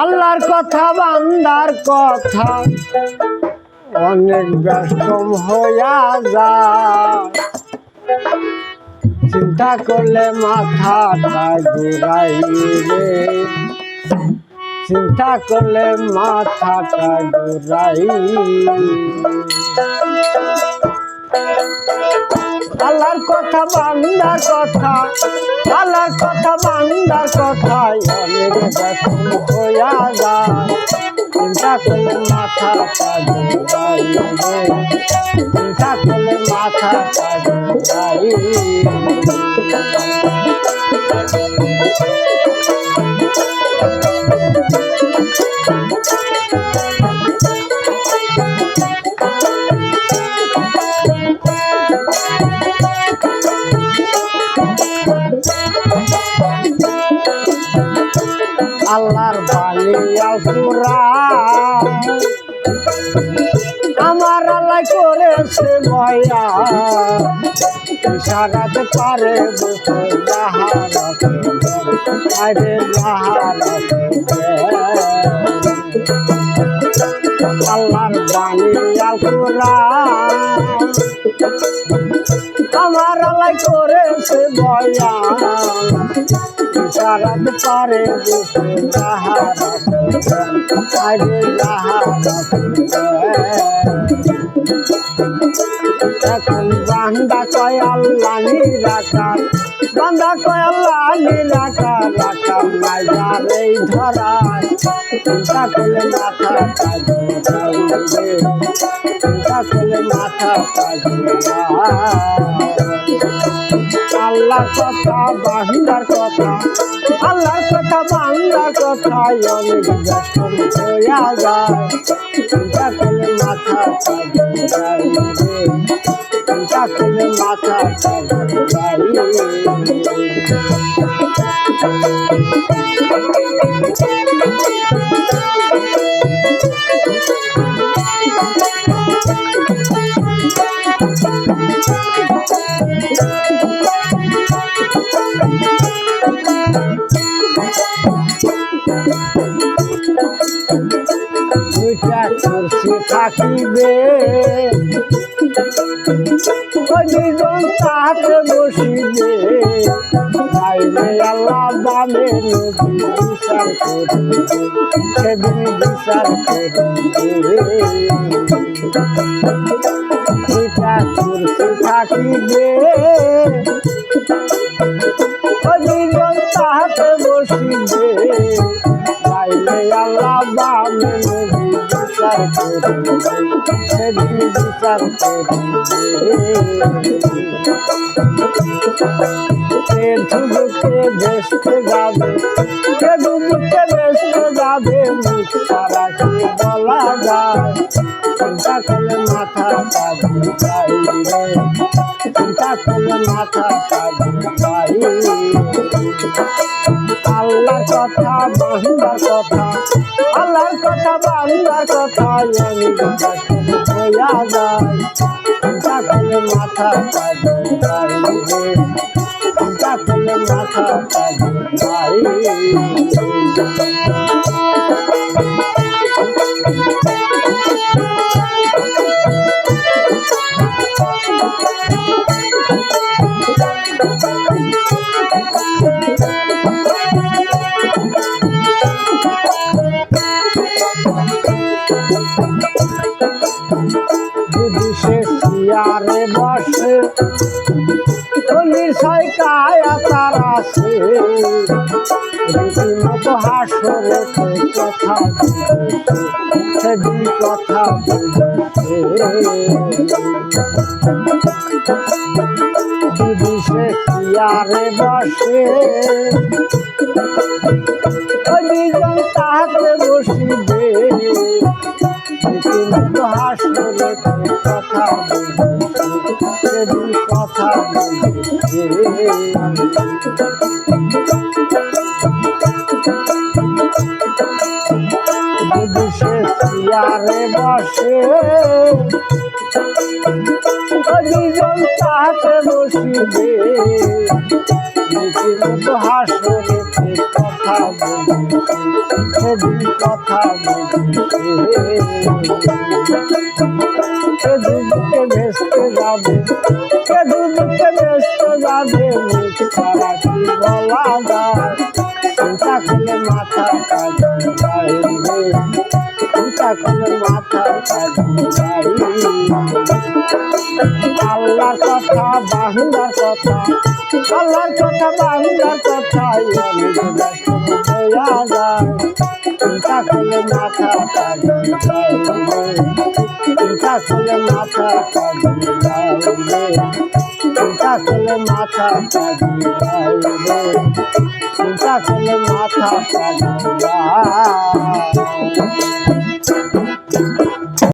আল্লাহর কথা বান্দার কথা অনেক ব্যস্তম হইয়া যায়। চিন্তা করলে মাথাটা ঘুরাই রে, চিন্তা করলে মাথাটা ঘুরাই। আল্লাহর কথা বান্দার কথা, আল্লাহর কথা বান্দার কথায় অনেক ব্যস্তম হইয়া যায়। চিন্তা করলে মাথাটা ঘুরাই রে, চিন্তা করলে মাথাটা ঘুরাই। আল্লাহর বানিয়া কুরআন আমার আল্লাহ করেছে বয়া, ইশারাতে পারে বুঝতে যাহারাতে আরে যাহারাতে। আল্লাহর বানিয়া কুরআন আমার আল্লাহ করেছে বয়া, ইশারাতে পারে বুঝতে যাহারাতে আরে যাহারাতে। এখন বান্দা কয় আল্লাহ নিরাকার, বান্দা কয় আল্লাহ নিরাকার, রাখার নাই যার এই ধরায়। চিন্তা করলে মাথাটা ঘুরাই রে, চিন্তা করলে মাথাটা ঘুরাই। আল্লাহর কথা বান্দার কথা, আল্লাহর কথা বান্দার কথায় অনেক ব্যস্তম হইয়া যায়। চিন্তা করলে মাথাটা ঘুরাই রে, চিন্তা করলে মাথাটা ঘুরাই। দুইটা কুরসি থাকিবে, দুইজন তাহাতে বসিবে, চাইলে আল্লাহ বামে নবী বিচার করিবে, সেদিন বিচার করিবে। দুইটা কুরসি থাকিবে, দুইজন তাহাতে বসিবে, চাইলে আল্লাহ বামে নবী বিচার করিবে, সেদিন বিচার করিবে। সে ধুবুকে ভেসতে যাবে, সে ধুবুকে ভেসতে যাবে, মুখ ছাড়া কি বলা যায়। চিন্তা করলে মাথাটা ঘুরাই রে, চিন্তা করলে মাথাটা ঘুরাই। আল্লাহর কথা বান্দার কথা, আল্লাহর কথা বান্দার কথায় অনেক ব্যস্তম হইয়া যায়। চিন্তা করলে মাথাটা ঘুরাই রে, চিন্তা করলে মাথাটা ঘুরাই। যদি সে চেয়ারে বসে, নিশ্চয় কায়া তার আছে, রীতিমতো হাসরে কথা বলছে, সেদিন কথা বলছে। যদি সে চেয়ারে বসে, দুইজন তাহাতে বসিবে, রীতিমতো হাসরে কথা বলছে, সেদিন কথা বলছে। যদি সে চেয়ারে বসে, দুইজন তাহাতে বসিবে, রীতিমতো হাসরে কথা বুঝে সে দুদিকে ভেসতে যাবে সে দুদিকে ভেসতে যাবে মুখ ছাড়া কি বলা যায় চিন্তা করলে মাথা কাজে যাইবে চিন্তা করলে মাথা কাজে যাইবে আল্লাহর কথা বাহুলার কথা আল্লাহর কথা বাহুলার কথা হইয়া যায় চিন্তা করলে মাথা কাজে যাইবে চিন্তা করলে মাথা কাজে যাইবে চিন্তা করলে মাথা কাজে যাইবে চিন্তা করলে মাথা কাজে যায়